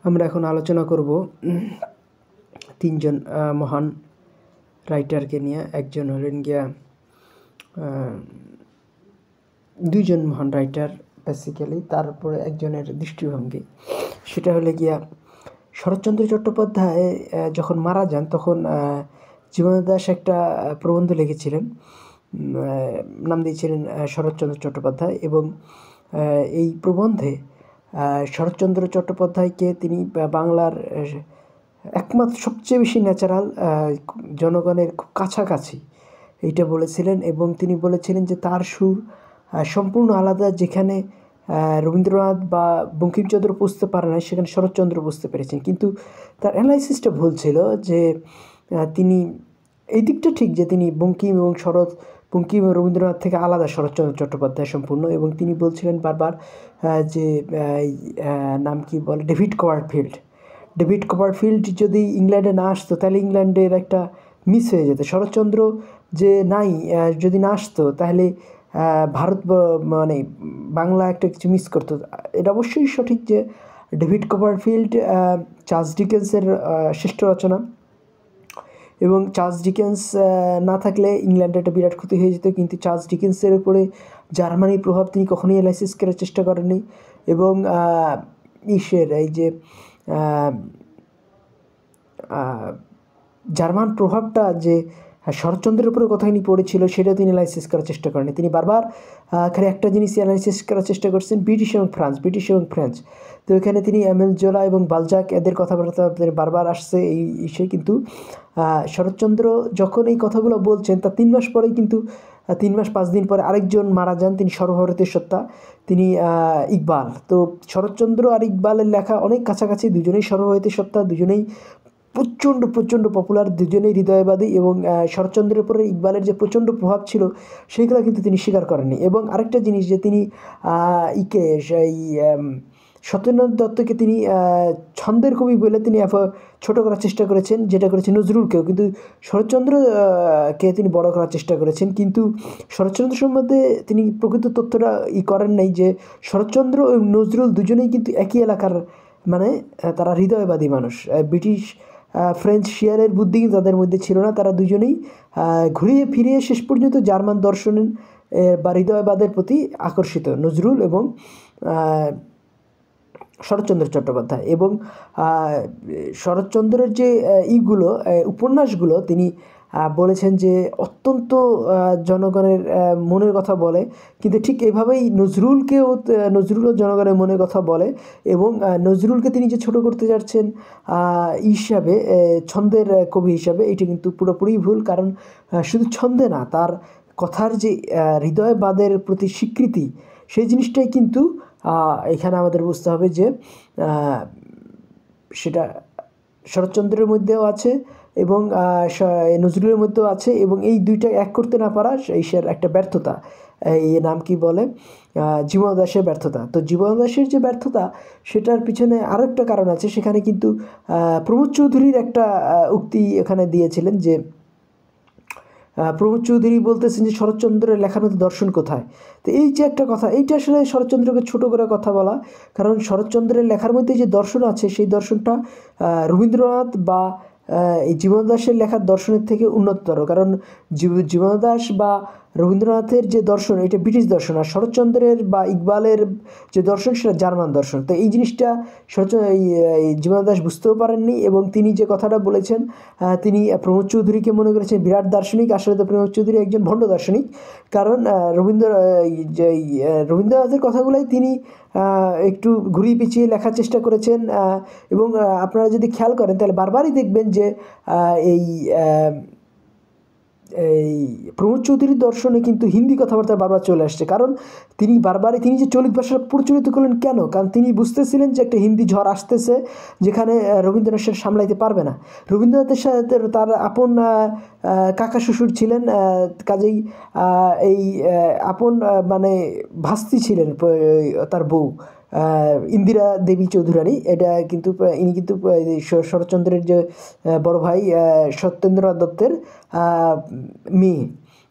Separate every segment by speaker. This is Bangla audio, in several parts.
Speaker 1: আমরা এখন আলোচনা করব তিনজন মহান রাইটারকে নিয়ে। একজন হলেন গিয়া দুইজন মহান রাইটার বেসিক্যালি, তারপরে একজনের দৃষ্টিভঙ্গি। সেটা হলে গিয়া শরৎচন্দ্র চট্টোপাধ্যায় যখন মারা যান তখন জীবনানন্দ দাশ একটা প্রবন্ধ লিখেছিলেন, নাম দিয়েছিলেন শরৎচন্দ্র চট্টোপাধ্যায়। এবং এই প্রবন্ধে শরৎচন্দ্র চট্টোপাধ্যায়কে তিনি বাংলার একমাত্র সবচেয়ে বেশি ন্যাচারাল, জনগণের খুব কাছাকাছি এইটা বলেছিলেন। এবং তিনি বলেছিলেন যে তার সুর সম্পূর্ণ আলাদা, যেখানে রবীন্দ্রনাথ বা বঙ্কিমচন্দ্র বুঝতে পারে না সেখানে শরৎচন্দ্র বুঝতে পেরেছেন। কিন্তু তার অ্যানালাইসিসটা ভুল ছিল, যে তিনি এই দিকটা ঠিক যে তিনি বঙ্কিম এবং বঙ্কিম এবং রবীন্দ্রনাথ থেকে আলাদা শরৎচন্দ্র চট্টোপাধ্যায় সম্পূর্ণ। এবং তিনি বলছিলেন বারবার যে নাম কি বলে, ডেভিড কপারফিল্ড যদি ইংল্যান্ডে না আসতো তাহলে ইংল্যান্ডের একটা মিস হয়ে যেত। শরৎচন্দ্র যে নাই, যদি না আসতো তাহলে ভারত মানে বাংলা একটা কিছু মিস করতো। এটা অবশ্যই সঠিক যে ডেভিড কপারফিল্ড চার্লস ডিকেন্সের শ্রেষ্ঠ রচনা, এবং চার্লস ডিকেন্স না থাকলে ইংল্যান্ডে একটা বিরাট ক্ষতি হয়ে যেত। কিন্তু চার্লস ডিকেন্সের উপরে জার্মানির প্রভাব তিনি কখনোই অ্যানালাইসিস করার চেষ্টা করেননি। এবং এই যে জার্মান প্রভাবটা যে শরৎচন্দ্রের উপরে কতখানি পড়েছিল সেটা তিনি অ্যানালাইসিস করার চেষ্টা করেন। তিনি বারবার খালি একটা জিনিস অ্যানালাইসিস করার চেষ্টা করছেন, ব্রিটিশ এবং ফ্রান্স। তো এখানে তিনি এমিল জোলা এবং বালজাক এদের কথাবার্তা বারবার আসছে এই ইস্যুয়ে। কিন্তু শরৎচন্দ্র যখন এই কথাগুলো বলছেন তার 3 মাস পরেই কিন্তু 3 মাস 5 দিন পরে আরেকজন মারা যান, তিনি সর্বভারতীয় সত্তা, তিনি ইকবাল। তো শরৎচন্দ্র আর ইকবালের লেখা অনেক কাছাকাছি, দুজনেই সর্বভারতীয় সত্তা, দুজনেই প্রচণ্ড পপুলার, দুজনেই হৃদয়বাদী। এবং শরৎচন্দ্রের উপরে ইকবালের যে প্রচণ্ড প্রভাব ছিল সেইগুলো কিন্তু তিনি স্বীকার করেননি। এবং আরেকটা জিনিস যে তিনি সত্যেন্দ্রনাথ দত্তকে তিনি ছন্দের কবি বলে তিনি ছোটো করার চেষ্টা করেছেন, যেটা করেছেন নজরুলকেও। কিন্তু শরৎচন্দ্রকে তিনি বড় করার চেষ্টা করেছেন। কিন্তু শরৎচন্দ্র সম্বন্ধে তিনি প্রকৃত তথ্যটা করেন নাই, যে শরৎচন্দ্র এবং নজরুল দুজনেই কিন্তু একই এলাকার, মানে তারা হৃদয়বাদী মানুষ। ব্রিটিশ ফ্রেঞ্চ শিয়ারের বুদ্ধি কিন্তু তাদের মধ্যে ছিল না। তারা দুজনেই ঘুরিয়ে ফিরিয়ে শেষ পর্যন্ত জার্মান দর্শনের বা হৃদয়বাদের প্রতি আকর্ষিত, নজরুল এবং শরৎচন্দ্র চট্টোপাধ্যায়। এবং শরৎচন্দ্রের যে উপন্যাসগুলো তিনি বলেছেন যে অত্যন্ত জনগণের মনের কথা বলে। কিন্তু ঠিক এভাবেই নজরুলও জনগণের মনের কথা বলে। এবং নজরুলকে তিনি যে ছোটো করতে যাচ্ছেন হিসাবে, ছন্দের কবি হিসাবে, এটা কিন্তু পুরোপুরি ভুল। কারণ শুধু ছন্দে না, তার কথার যে হৃদয়বাদের প্রতি স্বীকৃতি, সেই জিনিসটাই কিন্তু এখানে আমাদের বুঝতে হবে যে সেটা শরৎচন্দ্রের মধ্যেও আছে এবং নজরুলের মধ্যেও আছে। এবং এই দুইটা এক করতে না পারা এইসের একটা ব্যর্থতা। এই নাম কি বলে, জীবনানন্দ দাশের ব্যর্থতা। তো জীবনানন্দ দাশের যে ব্যর্থতা, সেটার পিছনে আরও একটা কারণ আছে। সেখানে কিন্তু প্রমোদ চৌধুরীর একটা উক্তি এখানে দিয়েছিলেন, যে প্রমোদ চৌধুরী বলতেছেন যে শরৎচন্দ্রের লেখার মধ্যে দর্শন কোথায়। তো এই যে একটা কথা, এইটা আসলে শরৎচন্দ্রকে ছোটো করে কথা বলা। কারণ শরৎচন্দ্রের লেখার মধ্যে যে দর্শন আছে, সেই দর্শনটা রবীন্দ্রনাথ বা এই জীবনানন্দ দাশের লেখার দর্শনের থেকে উন্নততর। কারণ জীবনানন্দ দাশ বা রবীন্দ্রনাথের যে দর্শন, এটা ব্রিটিশ দর্শন, আর শরৎচন্দ্রের বা ইকবালের যে দর্শন সেটা জার্মান দর্শন। তো এই জিনিসটা জীবনানন্দ দাশ বুঝতেও পারেননি। এবং তিনি যে কথাটা বলেছেন, তিনি প্রমোদ চৌধুরীকে মনে করেছেন বিরাট দার্শনিক। আসলে তো প্রমোদ চৌধুরী একজন ভণ্ড দার্শনিক। কারণ রবীন্দ্রনাথের কথাগুলোই তিনি একটু ঘুরিয়ে পিছিয়ে লেখার চেষ্টা করেছেন। এবং আপনারা যদি খেয়াল করেন তাহলে বারবারই দেখবেন যে এই প্রমোদ চৌধুরীর দর্শনে কিন্তু হিন্দি কথাবার্তা বারবার চলে আসছে। কারণ তিনি যে চলিত ভাষা প্রচলিত করলেন কেন? কারণ তিনি বুঝতেছিলেন যে একটা হিন্দি ঝড় আসতেছে, যেখানে রবীন্দ্রনাথ সেটা সামলাইতে পারবে না। রবীন্দ্রনাথের সাথে তার আপন কাকা শ্বশুর ছিলেন, কাজেই এই আপন মানে ভাস্তি ছিলেন তার বউ ইন্দিরা দেবী চৌধুরানী। এটা কিন্তু ইনি কিন্তু শরৎচন্দ্রের যে বড় ভাই সত্যেন্দ্রনাথ দত্তের মেয়ে।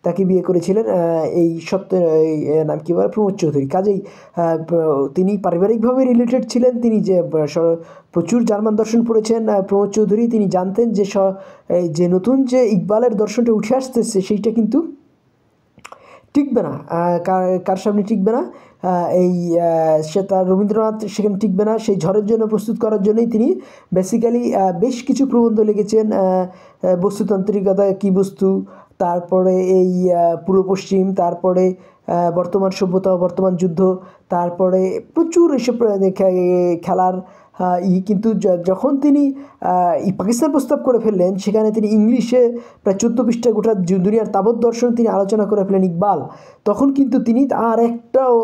Speaker 1: তাকে বিয়ে করেছিলেন এই নাম কী বলে প্রমোদ চৌধুরী। কাজেই তিনি পারিবারিকভাবে রিলেটেড ছিলেন। তিনি যে প্রচুর জার্মান দর্শন পড়েছেন প্রমোদ চৌধুরী। তিনি জানতেন যে যে নতুন যে ইকবালের দর্শনটা উঠে আসতেছে সেইটা কিন্তু টিকবে না, কার সামনে টিকবে না, এই সে তার রবীন্দ্রনাথ সেখানে টিকবে না। সেই ঝড়ের জন্য প্রস্তুত করার জন্যই তিনি বেসিক্যালি বেশ কিছু প্রবন্ধ লিখেছেন। বস্তুতান্ত্রিকতা কী বস্তু, তারপরে এই পূর্ব পশ্চিম, তারপরে বর্তমান সভ্যতা, বর্তমান যুদ্ধ, তারপরে প্রচুর এসব খেলার কিন্তু যখন তিনি পাকিস্তান প্রস্তাব করে ফেললেন, সেখানে তিনি ইংলিশে প্রায় 14 পৃষ্ঠা গোটা দুনিয়ার তাবৎ দর্শন তিনি আলোচনা করে ফেলেন ইকবাল। তখন কিন্তু তিনি আর একটাও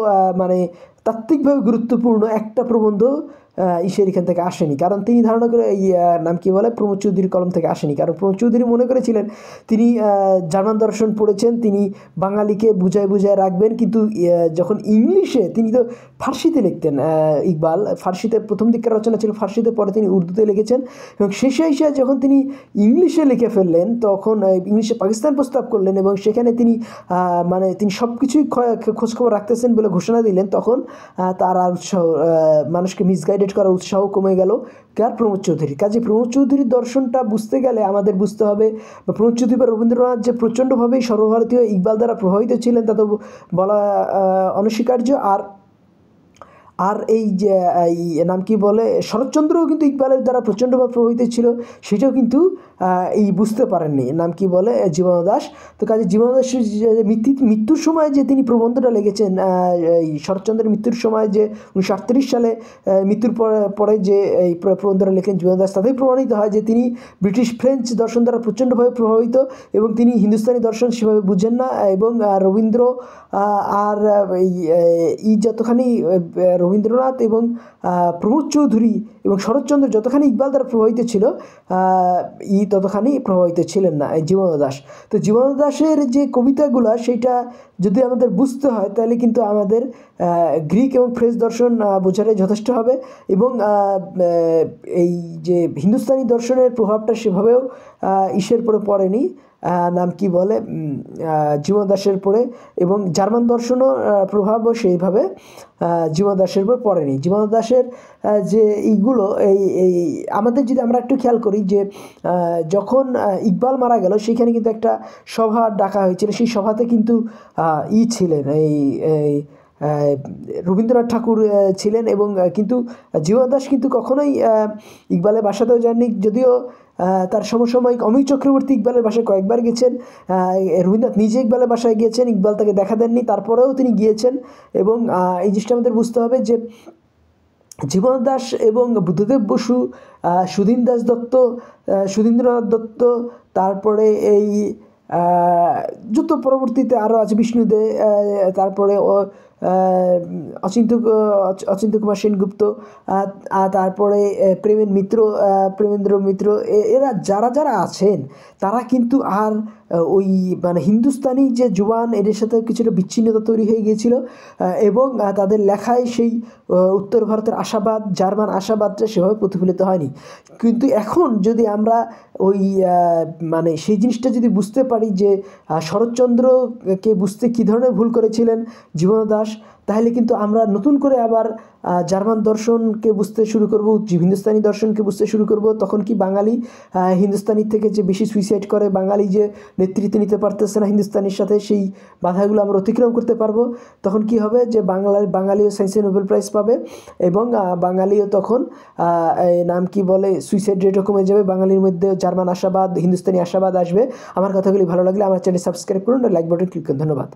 Speaker 1: মানে তাত্ত্বিকভাবে গুরুত্বপূর্ণ একটা প্রবন্ধ এখান থেকে আসেনি। কারণ তিনি ধারণা করে এই নাম কী বলে প্রমোদ চৌধুরীর কলম থেকে আসেনি। কারণ প্রমোদ চৌধুরী মনে করেছিলেন তিনি জার্মান দর্শন পড়েছেন, তিনি বাঙালিকে বুঝায় রাখবেন। কিন্তু যখন ইংলিশে, তিনি তো ফার্সিতে লিখতেন ইকবাল, ফার্সিতে প্রথম দিককার রচনা ছিল ফার্সিতে, পরে তিনি উর্দুতে লিখেছেন এবং শেষে এসে যখন তিনি ইংলিশে লিখে ফেললেন, তখন ইংলিশে পাকিস্তান প্রস্তাব করলেন এবং সেখানে তিনি মানে তিনি সব কিছুই খোঁজখবর রাখতেছেন বলে ঘোষণা দিলেন। তখন তার আর উৎসাহ, মানুষকে মিসগাইডেড করার উৎসাহ কমে গেল কার, প্রমোদ চৌধুরী। কাজে প্রমোদ চৌধুরীর দর্শনটা বুঝতে গেলে আমাদের বুঝতে হবে বা প্রমোদ চৌধুরী বা রবীন্দ্রনাথ যে প্রচণ্ডভাবেই সর্বভারতীয় ইকবাল দ্বারা প্রভাবিত ছিলেন তা তো বলা অনস্বীকার্য। আর এই যে এই নাম কি বলে শরৎচন্দ্রও কিন্তু ইকবালের দ্বারা প্রচণ্ডভাবে প্রভাবিত ছিল, সেটাও কিন্তু এই বুঝতে পারেননি নাম কি বলে জীবনানন্দ দাশ। তো কাজে জীবনানন্দ দাশের মৃত্যুর সময় যে তিনি প্রবন্ধটা লিখেছেন, এই শরৎচন্দ্রের মৃত্যুর সময় যে 1938 সালে মৃত্যুর পরে যে এই প্রবন্ধটা লেখেন জীবনানন্দ দাশ, তাতেই প্রমাণিত হয় যে তিনি ব্রিটিশ ফ্রেঞ্চ দর্শন দ্বারা প্রচণ্ডভাবে প্রভাবিত এবং তিনি হিন্দুস্তানি দর্শন সেভাবে বুঝেন না। এবং রবীন্দ্র আর এই যতখানি রবীন্দ্রনাথ এবং প্রমোদ চৌধুরী এবং শরৎচন্দ্র যতখানি ইকবাল দ্বারা প্রভাবিত ছিল, ততখানি প্রভাবিত ছিলেন না এই জীবনানন্দ দাশ। তো জীবনানন্দ দাশের যে কবিতাগুলো, সেইটা যদি আমাদের বুঝতে হয় তাহলে কিন্তু আমাদের গ্রিক এবং ফ্রেঞ্চ দর্শন বোঝাটাই যথেষ্ট হবে। এবং এই যে হিন্দুস্তানি দর্শনের প্রভাবটা সেভাবেও ইসের পরে পড়েনি, নাম কি বলে জীবনানন্দ দাশের পরে, এবং জার্মান দর্শনও প্রভাবও সেইভাবে জীবনানন্দ দাশের উপর পড়েনি। জীবনানন্দ দাশের যে এইগুলো এই আমাদের যদি আমরা একটু খেয়াল করি যে যখন ইকবাল মারা গেল, সেইখানে কিন্তু একটা সভা ডাকা হয়েছিল। সেই সভাতে কিন্তু ছিলেন এই রবীন্দ্রনাথ ঠাকুর ছিলেন। এবং কিন্তু জীবনানন্দ দাশ কিন্তু কখনোই ইকবালের বাসাতেও যাননি, যদিও তার সমসাময়িক অমিয় চক্রবর্তী ইকবালের বাসায় কয়েকবার গেছেন। রবীন্দ্রনাথ নিজে ইকবালের বাসায় গিয়েছেন, ইকবাল তাকে দেখা দেননি, তারপরেও তিনি গিয়েছেন। এবং এই জিনিসটা আমাদের বুঝতে হবে যে জীবনানন্দ দাশ এবং বুদ্ধদেব বসু, সুধীন্দ্রনাথ দত্ত, তারপরে এই যত পরবর্তীতে আরও আছে বিষ্ণু দে, তারপরে অচিন্ত্য কুমার সেনগুপ্ত, তারপরে প্রেমেন্দ্র মিত্র, এরা যারা আছেন তারা কিন্তু আর ওই মানে হিন্দুস্তানি যে জুবান, এদের সাথে কিছুটা বিচ্ছিন্নতা তৈরি হয়ে গিয়েছিল এবং তাদের লেখায় সেই উত্তর ভারতের আশাবাদ, জার্মান আশাবাদটা সেভাবে প্রতিফলিত হয়নি। কিন্তু এখন যদি আমরা ওই মানে সেই জিনিসটা যদি বুঝতে পারি যে শরৎচন্দ্রকে বুঝতে কী ধরনের ভুল করেছিলেন জীবনানন্দ দাশ, তাহলে কিন্তু আমরা নতুন করে আবার জার্মান দর্শনকে বুঝতে শুরু করব, হিন্দুস্তানি দর্শনকে বুঝতে শুরু করব। তখন কি বাঙালি হিন্দুস্তানির থেকে যে বেশি সুইসাইড করে, বাঙালি যে নেতৃত্ব নিতে পারতেছে না হিন্দুস্তানির সাথে, সেই বাধাগুলো আমরা অতিক্রম করতে পারবো। তখন কি হবে যে বাঙালিও সায়েন্সে নোবেল প্রাইজ পাবে এবং বাঙালিও তখন নাম কি বলে সুইসাইড রেটও কমে যাবে, বাঙালির মধ্যে জার্মান আশাবাদ, হিন্দুস্তানি আশাবাদ আসবে। আমার কথাগুলি ভালো লাগলে আমার চ্যানেল সাবস্ক্রাইব করুন, লাইক বাটন ক্লিক করুন। ধন্যবাদ।